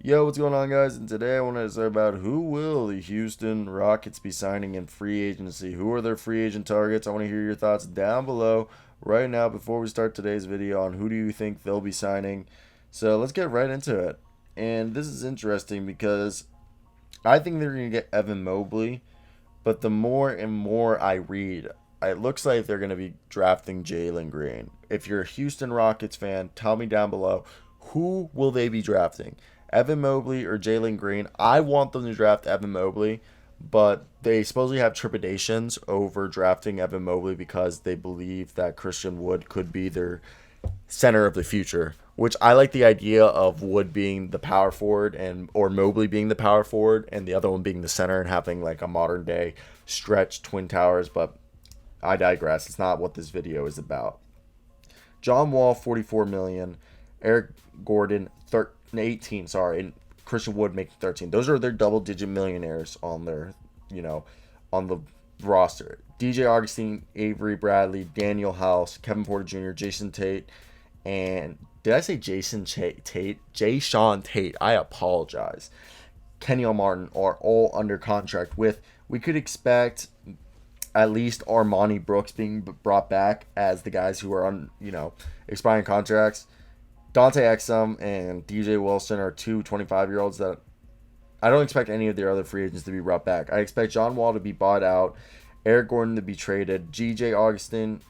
Yo, what's going on, guys? And today I want to say about who will the Houston Rockets be signing in free agency? Who are their free agent targets? I want to hear your thoughts down below right now before we start today's video on who do you think they'll be signing. So let's get right into it. And this is interesting because I think they're going to get Evan Mobley, but the more and more I read, it looks like they're going to be drafting Jalen Green. If you're a Houston Rockets fan, tell me down below who will they be drafting? Evan Mobley or Jalen Green? I want them to draft Evan Mobley, but they supposedly have trepidations over drafting Evan Mobley because they believe that Christian Wood could be their center of the future. Which I like the idea of Wood being the power forward and or Mobley being the power forward and the other one being the center and having like a modern day stretch twin towers. But I digress. It's not what this video is about. John Wall 44 million, Eric Gordon 18, sorry, and Christian Wood making 13. Those are their double digit millionaires on their, you know, on the roster. DJ Augustine, Avery Bradley, Daniel House, Kevin Porter Jr., Jason Tate, and did I say Jason Tate? Jay Sean Tate. I apologize. Kenyon Martin are all under contract with. We could expect at least Armani Brooks being brought back as the guys who are on, expiring contracts. Dante Exum and DJ Wilson are two 25-year-olds that I don't expect any of their other free agents to be brought back. I expect John Wall to be bought out, Eric Gordon to be traded, DJ Augustin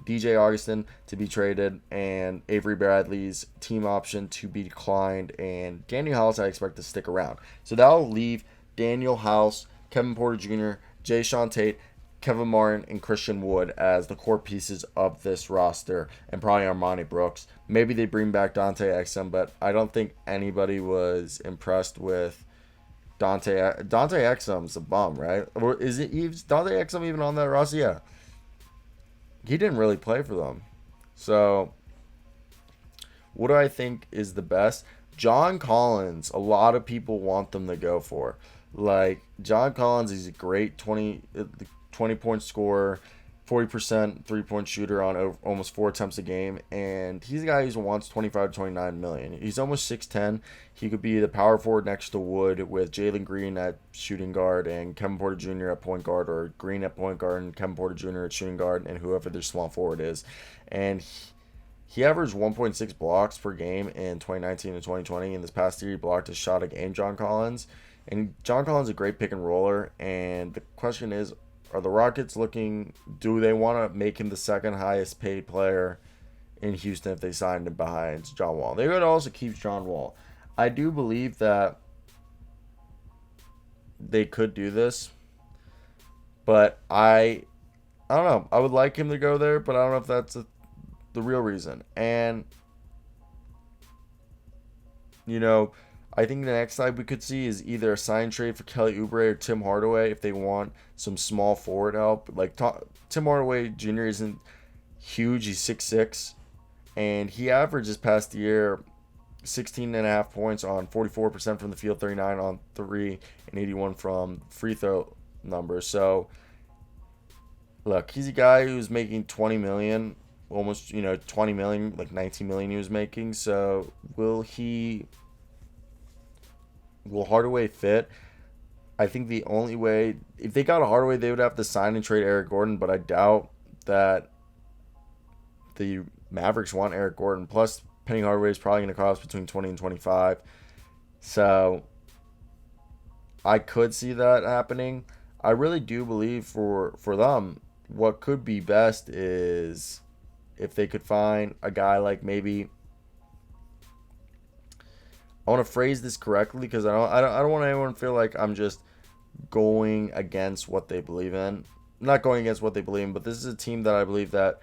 to be traded, and Avery Bradley's team option to be declined, and Daniel House I expect to stick around. So that'll leave Daniel House, Kevin Porter Jr., Jay Sean Tate, Kevin Martin, and Christian Wood as the core pieces of this roster, and probably Armani Brooks. Maybe they bring back Dante Exum, but I don't think anybody was impressed with Dante Exum's a bum, right? Or is Dante Exum even on that roster? Yeah, he didn't really play for them. So what do I think is the best? John Collins. A lot of people want them to go for. Like John Collins, he's a great 20 point scorer, 40% 3-point shooter on almost 4 attempts a game, and he's a guy who wants 25 to 29 million. He's almost 6'10". He could be the power forward next to Wood with Jalen Green at shooting guard and Kevin Porter Jr. at point guard, or Green at point guard and Kevin Porter Jr. at shooting guard, and whoever their small forward is. And he averaged 1.6 blocks per game in 2019 and 2020. In this past year, he blocked a shot a game, John Collins. And John Collins is a great pick and roller. And the question is, are the Rockets looking, do they want to make him the second highest paid player in Houston if they signed him behind John Wall? They would also keep John Wall. I do believe that they could do this, but I don't know. I would like him to go there, but I don't know if that's the real reason. And you know, I think the next side we could see is either a sign trade for Kelly Oubre or Tim Hardaway if they want some small forward help. Like Tim Hardaway Jr. isn't huge. He's 6'6", and he averaged this past year 16.5 points on 44% from the field, 39 on three, and 81 from free throw numbers. So look, he's a guy who's making 20 million, almost 20 million, like 19 million he was making. So will Hardaway fit? I think the only way, if they got a Hardaway, they would have to sign and trade Eric Gordon, but I doubt that the Mavericks want Eric Gordon. Plus, Penny Hardaway is probably going to cost between 20 and 25. So I could see that happening. I really do believe for them, what could be best is if they could find a guy like maybe, I want to phrase this correctly because I don't want anyone to feel like I'm just going against what they believe in. I'm not going against what they believe in, but this is a team that I believe that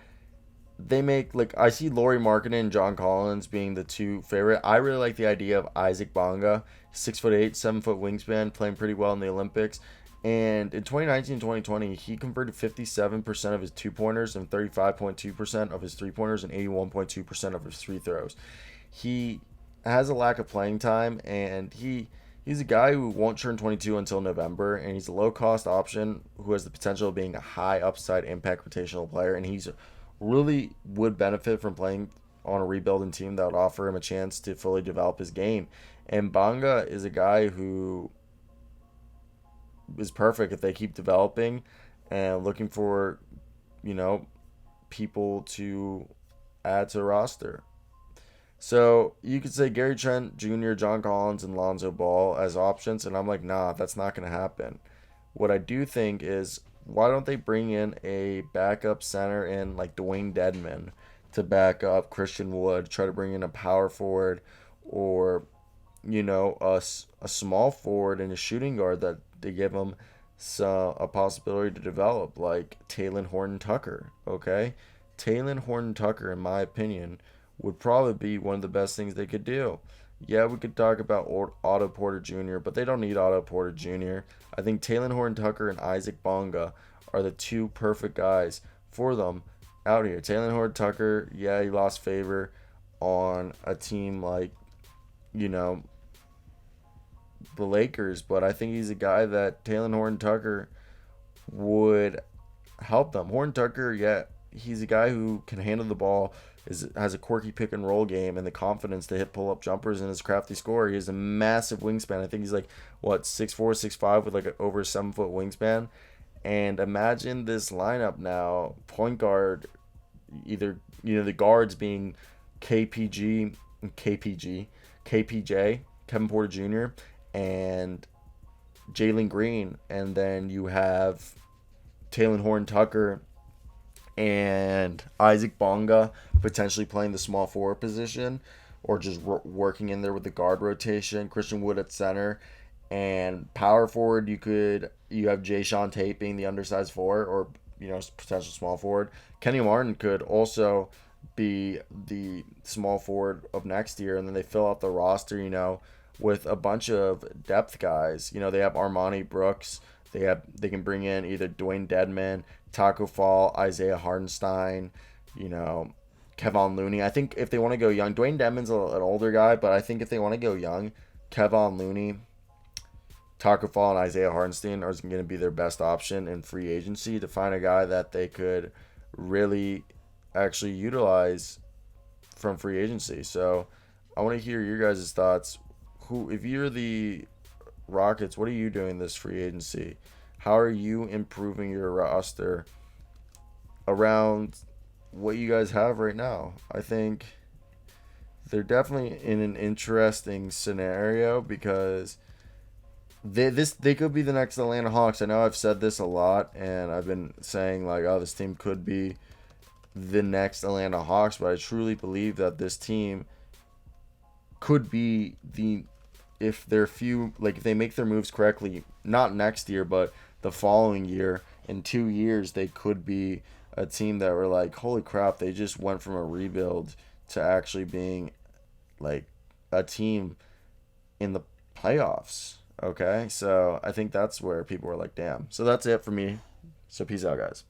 they make, like, I see Lauri Markkanen and John Collins being the two favorite. I really like the idea of Isaac Bonga, 6'8", 7-foot wingspan, playing pretty well in the Olympics. And in 2019 2020, he converted 57% of his 2-pointers and 35.2% of his 3-pointers and 81.2% of his free throws. He has a lack of playing time, and he's a guy who won't turn 22 until November, and he's a low-cost option who has the potential of being a high upside impact rotational player, and he's really would benefit from playing on a rebuilding team that would offer him a chance to fully develop his game. And Banga is a guy who is perfect if they keep developing and looking for, you know, people to add to the roster. So you could say Gary Trent Jr., John Collins, and Lonzo Ball as options, and I'm like, nah, that's not going to happen. What I do think is, why don't they bring in a backup center in like Dwayne Dedman to back up Christian Wood, try to bring in a power forward or, a small forward and a shooting guard that they give him a possibility to develop, like Talen Horton Tucker, okay? Talen Horton Tucker, in my opinion, would probably be one of the best things they could do. Yeah, we could talk about Otto Porter Jr., but they don't need Otto Porter Jr. I think Talen Horton Tucker and Isaac Bonga are the two perfect guys for them out here. Talen Horton Tucker, yeah, he lost favor on a team like, you know, the Lakers, but I think he's a guy that Talen Horton Tucker would help them. Horton Tucker, yeah, he's a guy who can handle the ball, has a quirky pick and roll game, and the confidence to hit pull up jumpers and his crafty score. He has a massive wingspan. I think he's like 6'4", 6'5", with like an over 7-foot wingspan. And imagine this lineup now: point guard, either the guards being KPJ, Kevin Porter Jr., and Jalen Green, and then you have Talen Horton Tucker and Isaac Bonga potentially playing the small forward position, or just working in there with the guard rotation. Christian Wood at center, and power forward you have Jay Sean Tate being the undersized forward, or potential small forward. Kenny Martin could also be the small forward of next year, and then they fill out the roster, with a bunch of depth guys. They have Armani Brooks. They can bring in either Dwayne Dedman, Taco Fall, Isaiah Hardenstein, Kevon Looney. I think if they want to go young, Dwayne Dedman's an older guy, but I think if they want to go young, Kevon Looney, Taco Fall, and Isaiah Hardenstein are going to be their best option in free agency to find a guy that they could really actually utilize from free agency. So I want to hear your guys' thoughts. If you're the Rockets, what are you doing this free agency? How are you improving your roster around what you guys have right now? I think they're definitely in an interesting scenario because they could be the next Atlanta Hawks. I know I've said this a lot, and I've been saying like, oh, this team could be the next Atlanta Hawks, but I truly believe that this team could be if they make their moves correctly, not next year, but the following year, in 2 years, they could be a team that were like, holy crap, they just went from a rebuild to actually being like a team in the playoffs. Okay, so I think that's where people were like, damn. So that's it for me. So peace out, guys.